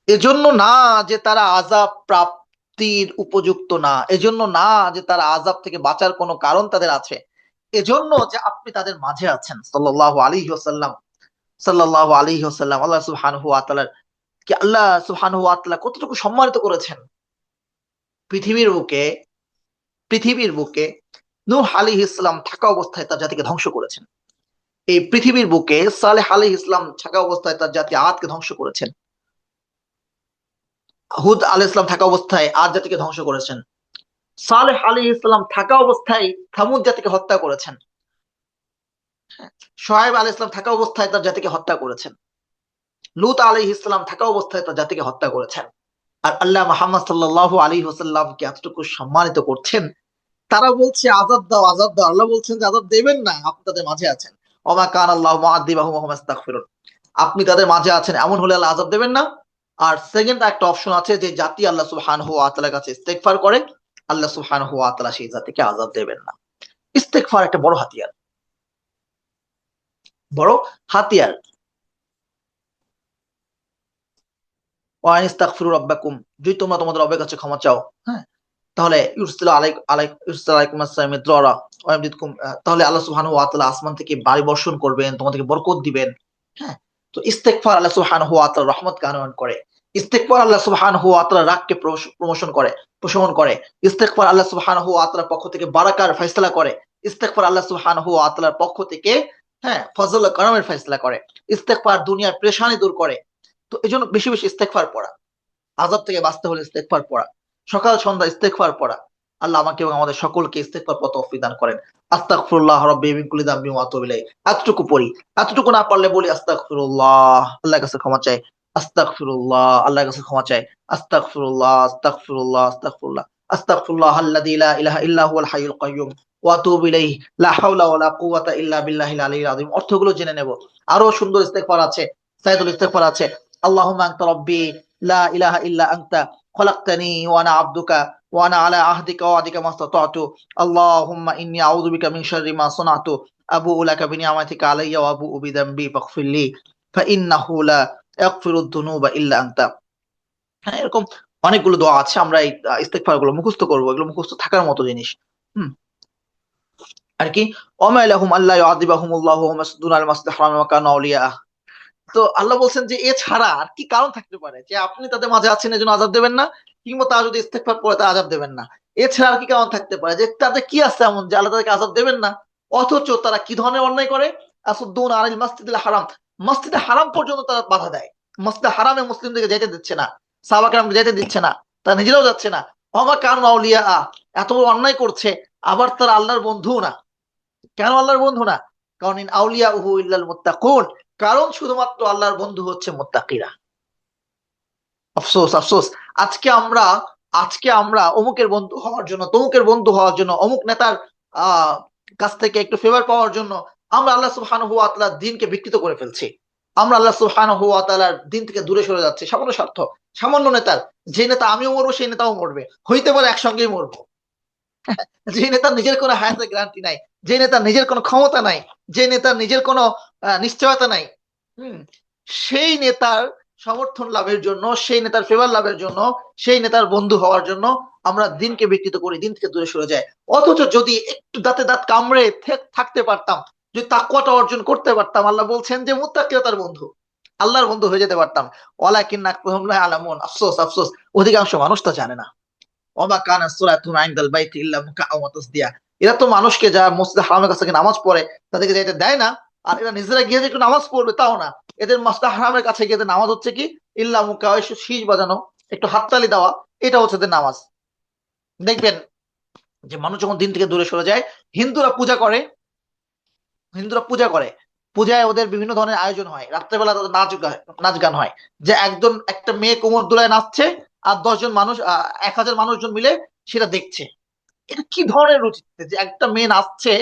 এজন্য না যে তারা আযাব প্রাপ্তির উপযুক্ত না, এজন্য না যে তারা আযাব থেকে বাঁচার কোনো কারণ তাদের আছে, এজন্য যে আপনি তাদের মাঝে আছেন। সাল্লাল্লাহু আলাইহি ওয়াসাল্লাম, সাল্লাল্লাহু আলাইহি ওয়াসাল্লাম। আল্লাহ সুবহানাহু ওয়া তাআলা কি, আল্লাহ সুবহানাহু ওয়া তাআলা কতটুকু সম্মানিত করেছেন। পৃথিবীর বুকে, পৃথিবীর বুকে নূহ আলাইহিস সালাম থাকা অবস্থায় তার জাতিকে ধ্বংস করেছেন। এই পৃথিবীর বুকে সালেহ আলাইহিস সালাম থাকা অবস্থায় তার জাতি আদকে ধ্বংস করেছেন। হুদ আলাইহিস সালাম থাকা অবস্থায় আদ জাতিকে ধ্বংস করেছেন। সালেহ আলাইহিস সালাম থাকা অবস্থায় থামুদ জাতিকে হত্যা করেছেন। শোয়েব আলাইহিস সালাম থাকা অবস্থায় তার জাতিকে হত্যা করেছেন। লূত আলাইহিস সালাম থাকা অবস্থায় তার জাতিকে হত্যা করেছেন। আর আল্লাহ মুহাম্মদ সাল্লাল্লাহু আলাইহি ওয়াসাল্লামকে এতটুকু সম্মানিত করছেন, তারা বলছে আযাব দাও, আযাব দাও। আল্লাহ বলছেন যে আযাব দেবেন না, আপনি তাদের মাঝে আছেন। ওমা কান আল্লাহু মুআযিবাহুম ওয়া হুম ইস্তাগফিরুন, আপনি তাদের মাঝে আছেন, এমন হলে আল্লাহ আযাব দেবেন না। আর সেকেন্ড একটা অপশন আছে, যে জাতি আল্লাহ সুবহানাহু ওয়া তাআলার কাছে ইস্তেগফার করে, আল্লাহ সুবহানাহু ওয়া তাআলা সেই জাতিকে আযাব দেবেন না। ইস্তেগফার একটা বড় হাতিয়ার, বড় হাতিয়ার। ওয়া ইস্তাগফিরু রাব্বাকুম, যদি তোমরা তোমাদের রবের কাছে ক্ষমা চাও, হ্যাঁ, তাহলে ইউরসিলু আলাইকুম আসসালাম মিদরারা ওয়া ইয়ামদিদকুম, তাহলে আল্লাহ সুবহানাহু ওয়া তাআলা আসমান থেকে বাড়ি বর্ষণ করবেন, তোমাদেরকে বরকত দিবেন। হ্যাঁ, তো ইস্তেগফার আল্লাহ সুবহানাহু ওয়া তাআলা রহমতকে আনয়ন করে। ইস্তেগফার আল্লাহ সুবহানাহু ওয়া তাআলা রাগকে প্রমোশন করে, প্রশমন করে। ইস্তেগফার আল্লাহ সুবহানাহু ওয়া তাআলার পক্ষ থেকে বারাকার ফয়সালা করে। ইস্তেগফার আল্লাহ সুবহানাহু ওয়া তাআলার পক্ষ থেকে, হ্যাঁ, ফজল ও করমের ফয়সালা করে। ইস্তেগফার দুনিয়ার পেরেশানি দূর করে। তো এজন্য বেশি বেশি ইস্তেগফার পড়া, আযাব থেকে বাঁচতে হলে ইস্তেগফার পড়া, সকাল সন্ধ্যা ইস্তেগফার পড়া। আল্লাহ আমাকে এবং আমাদের সকলকে ইস্তেগফার পড়তে তৌফিক দান করেন। আস্তাগফিরুল্লাহ রাব্বি মিন কুল্লি যামবিন ওয়া আতুবু ইলাইহি, এতটুকু পড়ি। এতটুকু না পারলে বলি আস্তাগফিরুল্লাহ, আল্লাহর কাছে ক্ষমা চাই। আস্তাগফিরুল্লাহ, আল্লাহর কাছে ক্ষমা চাই। আস্তাগফিরুল্লাহ, আস্তাগফিরুল্লাহ, আস্তাগফিরুল্লাহ, আস্তাগফিরুল্লাহ আল্লাযী লা ইলাহা ইল্লা হুয়াল হাইয়ুল কাইয়্যুম ওয়া আতুবু ইলাইহি, লা হাওলা ওয়া লা কুওয়াতা ইল্লা বিল্লাহিল আলিয়্যিল আযীম। অর্থগুলো জেনে নেব। আরো সুন্দর ইস্তেগফার আছে, সাইয়্যিদুল ইস্তেগফার আছে। আল্লাহুম্মা আনতা রাব্বি লা ইলাহা ইল্লা আনতা খলাকতানি ওয়া আনা আবদুকা ওয়া আনা আলা আহদিকা ওয়া ওয়াদিকা মাসতাতু। আল্লাহুম্মা ইন্নী আউযু বিকা মিন শাররি মা সানাতু, আবুউ লাকা বিনি'মাতিকা আলাইয়া ওয়া আবুউ বিযামবি ফাগফিরলি ফাইন্নাহু লা ইয়াগফিরুদ দুনুবা ইল্লা আনতা। হ্যাঁ, এরকম অনেকগুলো দোয়া আছে। আমরা এই ইস্তেগফার গুলো মুখস্থ করব, এগুলো মুখস্থ থাকার মতো জিনিস। হুম, আর কি, ওমা লাহুম আল্লা ইউআযিবাহুমুল্লাহু ওয়া হুম ইয়াসুদ্দুনা আল মাসজিদিল হারাম ওয়া কানু আউলিয়া। তো আল্লাহ বলছেন যে এছাড়া আর কি কারণ থাকতে পারে যে আপনি তাদের মাঝে আছেন এজন্য আযাব দেবেন না, কিংবা তারা যদি ইস্তেগফার পড়ে তারা আযাব দেবেন না। এছাড়া আর কি কারণ থাকতে পারে যে তাদের কি আছে এমন যে আল্লাহ তাদেরকে আযাব দেবেন না, অথচ তারা কি ধরনের অন্যায় করে? আসুদ্দুনা আনিল মাসজিদিল হারাম, মসজিদে হারাম পর্যন্ত তারা বাধা দেয়। মসজিদে হারামে মুসলিমদেরকে যেতে দিচ্ছে না, সাহাবা কেরামকে যেতে দিচ্ছে না, তারা নিজেরাও যাচ্ছে না। ওমা কানু আউলিয়া, এত বড় অন্যায় করছে, আবার তারা আল্লাহর বন্ধুও না। কেন আল্লাহর বন্ধু না? কারণ ইন আউলিয়াউহু ইল্লাল মুত্তাকুন, কারণ শুধুমাত্র আল্লাহর বন্ধু হচ্ছে মুত্তাকিরা। আফসোস, আফসোস, আজকে আমরা, আজকে আমরা অমুকের বন্ধু হওয়ার জন্য, তমুকের বন্ধু হওয়ার জন্য, অমুক নেতার কাছ থেকে একটু ফেভার পাওয়ার জন্য আমরা আল্লাহ সুবহানাহু ওয়া তাআলার দ্বীনকে বিকৃত করে ফেলছি। আমরা আল্লাহ সুবহানাহু ওয়া তাআলার দিন থেকে দূরে সরে যাচ্ছি সামান্য স্বার্থ, সামান্য নেতার। যে নেতা আমিও মরবো সেই নেতাও মরবে, হইতে পারে একসঙ্গেই মরবো। যে নেতার নিজের কোনো হায়াতের গ্যারান্টি নাই, যে নেতার নিজের কোনো ক্ষমতা নাই, যে নেতার নিজের কোনো নিশ্চয়তা নাই, হুম, সেই নেতার সমর্থন লাভের জন্য, সেই নেতার ফেভার লাভের জন্য, সেই নেতার বন্ধু হওয়ার জন্য আমরা দিনকে বিকৃত করি, দিন থেকে দূরে সরে যায়। অথচ যদি একটু দাঁতে দাঁত কামড়ে থাকতে পারতাম, যদি তাকওয়াটা অর্জন করতে পারতাম, আল্লাহ বলছেন যে মুত্তাকিরা তার বন্ধু, আল্লাহর বন্ধু হয়ে যেতে পারতাম। ওয়ালাকিন্না আকসারুহুম লা ইয়ালামুন, আফসোস আফসোস, অধিকাংশ মানুষ তো জানে না। ওমা কানা সলাতুহুম ইনদাল বাইতি ইল্লা মুকাআ ওয়া তাসদিয়া। এরা তো মানুষকে যারা মসজিদে হারামের কাছে গিয়ে নামাজ পড়ে তাদেরকে যাইতে দেয় না, আর এরা নিজেরা গিয়ে যে একটু নামাজ পড়বে তাও না। এদের মসজিদে হারামের কাছে গিয়ে এদের নামাজ হচ্ছে কি ইল্লা মুকাআ, একটু শীষ বাজানো, একটু হাততালি দেওয়া, এটা হচ্ছে এদের নামাজ। দেখবেন যে মানুষ যখন দিন থেকে দূরে সরে যায়, হিন্দুরা পূজা করে, হিন্দুরা পূজা করে, পূজায় ওদের বিভিন্ন ধরনের আয়োজন হয়, রাত্রেবেলা তাদের নাচ গান হয়, যে একজন একটা মেয়ে কোমর দোলায় নাচছে আর 10 জন মানুষ 1000 মানুষজন মিলে সেটা দেখছে। এটা কি ধরনের রুচি যে একটা মেয়ে নাচছে,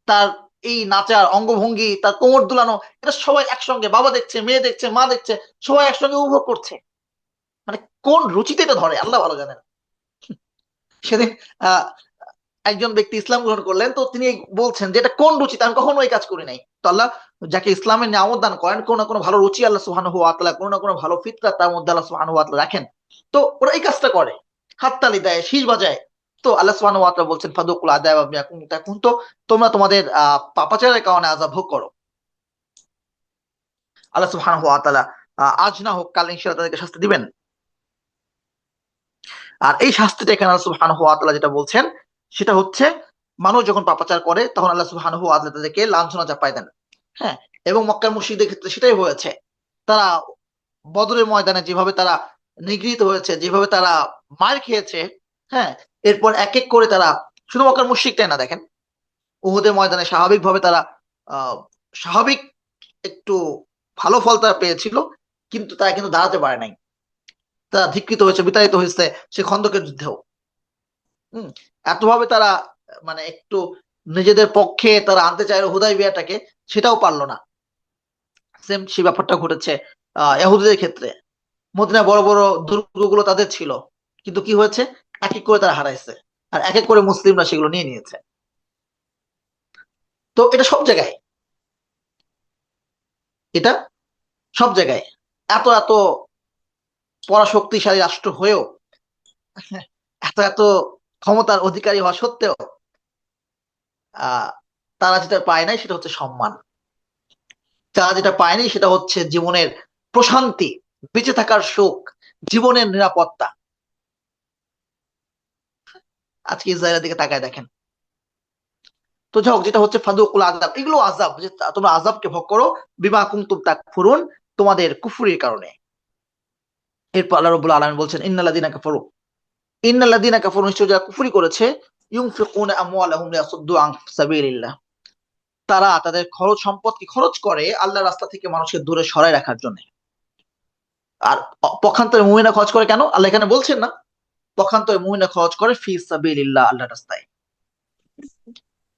তার এই নাচার অঙ্গভঙ্গি, তার কোমর দুলানো, এটা সবাই একসঙ্গে, বাবা দেখছে, মেয়ে দেখছে, মা দেখছে, সবাই একসঙ্গে উপভোগ করছে। মানে কোন রুচিতে এটা ধরে আল্লাহ ভালো জানেন। সেদিন আহ একজন ব্যক্তি ইসলাম গ্রহণ করলেন, তো তিনি বলছেন যে এটা কোন রুচিতে, আমি কখনো এই কাজ করি নাই। তো আল্লাহ যাকে ইসলামের নিয়ামত দান করেন, কোনো না কোনো ভালো রুচি আল্লাহ সুবহানাহু ওয়া তাআলা, কোনো না কোনো ভালো ফিতরা তার মধ্যে আল্লাহ সুবহানাহু ওয়া তাআলা রাখেন। তো ওরা এই কাজটা করে, হাততালি দেয়, শীষ বাজায়। তো আল্লাহ সুবহানাহু ওয়া তাআলা বলছেন ফাদুকুল আযাব বিমা কুনতুম তাকুন, তো তোমরা তোমাদের পাপাচারের কারণে আযাব ভোগ করো। আল্লাহ সুবহানাহু ওয়া তাআলা আজ না হোক কাল ইনশাআল্লাহ তাদেরকে শাস্তি দিবেন। আর এই শাস্তিটা এখানে আল্লাহ সুবহানাহু ওয়া তাআলা যেটা বলছেন সেটা হচ্ছে, মানুষ যখন পাপাচার করে তখন আল্লাহ সুবহানাহু ওয়া তাআলা তাদেরকে লাঞ্ছনা চাপায় দেন। হ্যাঁ, এবং মক্কার মুশরিকদের ক্ষেত্রে সেটাই হয়েছে। তারা বদরের ময়দানে যেভাবে তারা নিগৃহীত হয়েছে, যেভাবে তারা মার খেয়েছে, হ্যাঁ, এরপর এক এক করে তারা, শুধু মক্কার মুশরিকটাই না, দেখেন উহুদের ময়দানে স্বাভাবিকভাবে তারা আহ স্বাভাবিক একটু ভালো ফল তারা পেয়েছিল, কিন্তু তারা কিন্তু দাঁড়াতে পারে নাই, তারা ধিক্কৃত হয়েছে, বিতাড়িত হয়েছে সে খন্দকের যুদ্ধেও। হম, এতভাবে তারা মানে একটু নিজেদের পক্ষে তারা আনতে চাইলো হুদাইবিয়াটাকে, সেটাও পারলো না। সেম সেই ব্যাপারটা ঘটেছে ইহুদিদের ক্ষেত্রে। মদিনায় বড় বড় দুর্গগুলো তাদের ছিল, কিন্তু কি হয়েছে, এক এক করে তারা হারাইছে, আর এক এক করে মুসলিমরা সেগুলো নিয়ে নিয়েছে। তো এটা সব জায়গায়, এটা সব জায়গায়, এত এত পরাশক্তিশালী রাষ্ট্র হয়েও, এত এত ক্ষমতার অধিকারী হওয়া সত্ত্বেও আহ তারা যেটা পায় নাই সেটা হচ্ছে সম্মান। তারা যেটা পায়নি সেটা হচ্ছে জীবনের প্রশান্তি, বেঁচে থাকার সুখ, জীবনের নিরাপত্তা। আজকে ইসরায়েলের দিকে তাকায় দেখেন। তো যাই হোক, যেটা হচ্ছে ফাদুকুল আযাব, এগুলো আযাব, যে তোমরা আযাবকে ভোগ করো বিমা কুনতুম তাকফুরুন, তোমাদের কুফরির কারণে। এরপর আল্লাহ রাব্বুল আলামিন বলছেন ইন্নাল্লাযীনা কাফারু, নিশ্চয় যারা কুফরি করেছে, ইউনফিকুনা আমওয়ালাহুম লিয়াসুদ্দু আন সাবিলিল্লাহ, তারা তাদের খরচ সম্পদকে খরচ করে আল্লাহর রাস্তা থেকে মানুষকে দূরে সরায় রাখার জন্য। আর পক্ষান্তরে মুমিনরা খরচ করে কেন, আল্লাহ এখানে বলছেন না। পক্ষান্তরে মুমিনরা খরচ করে ফি সাবিলিল্লাহ, আল্লাহর রাস্তায়।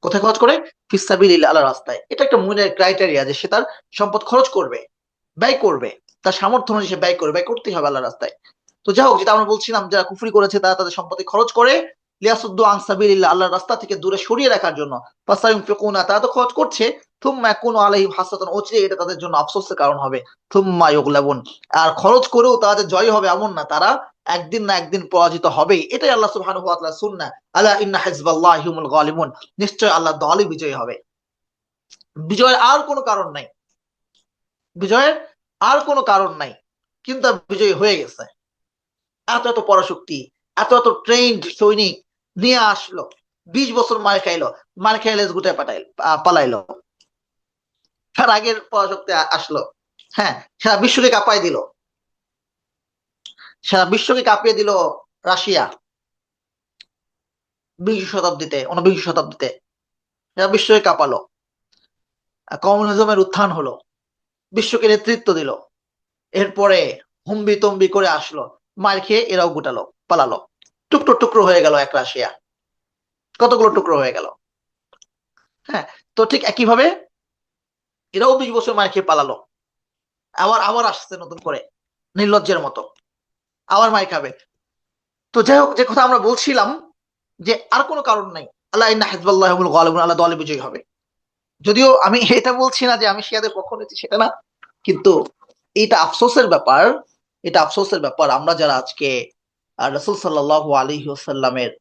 কোথায় খরচ করে? ফি সাবিলিল্লাহ, আল্লাহর রাস্তায়। এটা একটা মুমিনের ক্রাইটেরিয়া যে সে তার সম্পদ খরচ করবে, ব্যয় করবে, তার সামর্থ্য অনুযায়ী সে ব্যয় করবে, ব্যয় করতেই হবে আল্লাহর রাস্তায়। তো যাই হোক, যেটা আমরা বলছিলাম, যারা কুফরি করেছে তারা তাদের সম্পত্তি খরচ করে লিয়াসুদ্দু আন সাবিলিল্লাহ, আল্লাহর রাস্তা থেকে দূরে সরিয়ে রাখার জন্য। ফাসায়ুনফিকুনা, তারা তো খরচ করছে, থুম্মা ইয়াকুনু আলাইহিম হাসরাতান, অচিরেই এটা তাদের জন্য আফসোসের কারণ হবে। থুম্মা ইউগলাবুন, আর খরচ করেও তারা যে জয় হবে এমন না, তারা একদিন না একদিন পরাজিত হবেই। এটাই আল্লাহ সুবহানাহু ওয়া তাআলার সুন্নাহ, আলা ইন্না হিজবাল্লাহি হুমুল গালিবুন, নিশ্চয় আল্লাহ দলই বিজয়ী হবে। বিজয়ের আর কোনো কারণ নাই, বিজয়ের আর কোনো কারণ নাই, কিন্তু বিজয়ী হয়ে গেছে। এত এত পরাশক্তি, এত এত ট্রেন্ড সৈনিক নিয়ে আসলো, 20 বছর মার খাইলো, মার খাইলে গুটে পালাইলো, তার আগের পরাশক্তি আসলো, হ্যাঁ, সারা বিশ্বকে কাঁপাই দিল, সারা বিশ্বকে কাঁপিয়ে দিল রাশিয়া। 20 শতাব্দীতে, 21 শতাব্দীতে সারা বিশ্বকে কাঁপালো। কমিউনিজমের উত্থান হলো, বিশ্বকে নেতৃত্ব দিল। এরপরে হুম্বি তম্বি করে আসলো, মার খেয়ে এরাও গুটালো, পালালো, টুকরো টুকরো হয়ে গেল এক রাশিয়া, কতগুলো টুকরো হয়ে গেল। হ্যাঁ, তো ঠিক একইভাবে এরাও 20 বছর মার খেয়ে পালালো। আবার আবার আসছে নতুন করে নির্লজ্জের মতো, আবার মাই খাবে। তো যাই হোক, যে কথা আমরা বলছিলাম যে আর কোনো কারণ নাই, আল্লাহ ইন্না হিজবাল্লাহি হুমুল গালিবুন, আল্লাহ দলে বিজয়ী হবে। যদিও আমি এটা বলছি না যে আমি শিয়াদের পক্ষ নিচ্ছি, সেটা না, কিন্তু এটা আফসোসের ব্যাপার, এটা আফসোসের ব্যাপার আমরা যারা আজকে রাসূল সাল্লাল্লাহু আলাইহি ওয়াসাল্লামের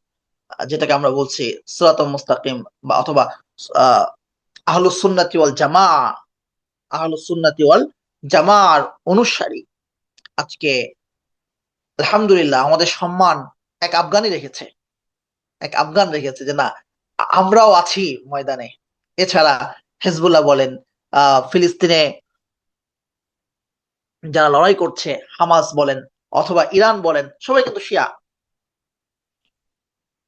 যেটাকে আমরা বলছি সিরাতুল মুস্তাকিম বা অথবা আহ, আহলুস সুন্নাতি ওয়াল জামাআহ, আহলুস সুন্নাতি ওয়াল জামাআর অনুসারী, আজকে আলহামদুলিল্লাহ আমাদের সম্মান এক আফগানি রেখেছে, এক আফগান রেখেছে যে না, আমরাও আছি ময়দানে। এছাড়া হেজবুল্লাহ বলেন, ফিলিস্তিনে যারা লড়াই করছে, হামাস বলেন অথবা ইরান বলেন, সবাই কিন্তু শিয়া।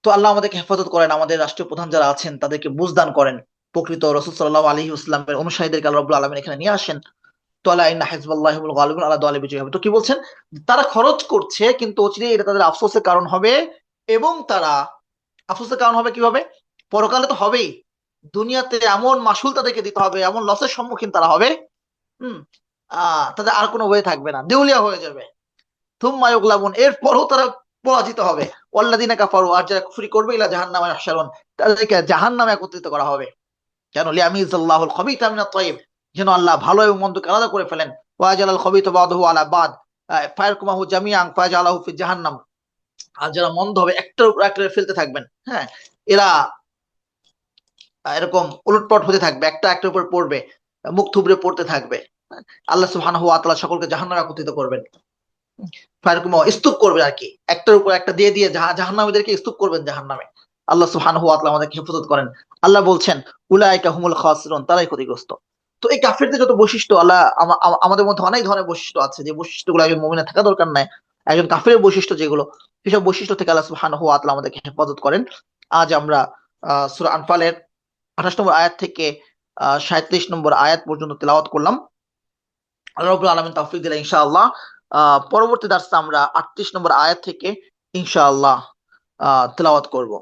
তো আল্লাহ আমাদেরকে হেফাজত করেন, আমাদের রাষ্ট্রীয় প্রধান যারা আছেন তাদেরকে বুঝদান করেন, প্রকৃত রাসূল সাল্লাল্লাহু আলাইহি ওয়াসাল্লামের অনুসারীদেরকে আল্লাহ রাব্বুল আলামিন এখানে নিয়ে আসেন। তো আলা ইন্না হিজবাল্লাহি হুমুল গালিবুন, আল্লাহ দলে বিজয়ী হবে। তো কি বলছেন, তারা খরচ করছে কিন্তু অচিরেই এটা তাদের আফসোসের কারণ হবে, এবং তারা আফসোসের কারণ হবে কিভাবে, পরকালে তো হবেই, দুনিয়াতে এমন মাসুল তাদেরকে দিতে হবে, এমন লসের সম্মুখীন তারা হবে, হুম, তাদের আর কোনো ওয়ে থাকবে না, দেউলিয়া হয়ে যাবে। থুম্মা ইউগলাবুন, এরপরও তারা পরাজিত হবে। ওয়াল্লাযিনা কাফারু, আর যারা কুফরি করবে, ইলা জাহান্নামে ইহশারুন, তাদেরকে জাহান্নামে একত্রিত করা হবে। কেন, লিয়ামিজাল্লাহুল খাবিথা মিনাত তাইয়্যিব, যেন আল্লাহ ভালো এবং মন্দকে আলাদা করে ফেলেন। ওয়াজালাল খাবিথা বাদাহু আলা বাদ ফায়ারকুমাহু জামিআন ফায়াজালাহু ফি জাহান্নাম, আর যারা মন্দ হবে একটার উপর একটা ফেলতে থাকবেন। হ্যাঁ, এরা এরকম উলটপালট হতে থাকবে, একটা একটার উপর পড়বে, মুখ থুবড়ে পড়তে থাকবে। আল্লাহ সুবহানাহু ওয়া তাআলা সকলকে জাহান্নামে একত্রিত করবেন, ফায়ারকুম স্তূপ করবে আর কি, একটার উপর একটা দিয়ে দিয়ে জাহান্নামীদেরকে স্তূপ করবেন জাহান্নামে। আল্লাহ সুবহানাহু ওয়া তাআলা আমাদেরকে হেফাজত করেন। আল্লাহ বলছেন উলাইকা হুমুল খাসিরুন, তারাই ক্ষতিগ্রস্ত। তো এই কাফেরদের যত বৈশিষ্ট্য, আল্লাহ আমাদের মধ্যে অনেক ধরনের বৈশিষ্ট্য আছে, যে বৈশিষ্ট্যগুলো একজন মুমিনের থাকা দরকার নাই, একজন কাফেরের বৈশিষ্ট্য যেগুলো, সেসব বৈশিষ্ট্য থেকে আল্লাহ সুবহানাহু ওয়া তাআলা আমাদেরকে হেফাজত করেন। আজ আমরা সূরা আনফালের 28 নম্বর আয়াত থেকে 37 নম্বর আয়াত পর্যন্ত তেলাওয়াত করলাম। আল্লাহ রাব্বুল আলামিন তৌফিক দিলে ইনশাআল্লাহ পরবর্তী দার্সে আমরা 38 নম্বর আয়াত থেকে ইনশাআল্লাহ তেলাওয়াত করব।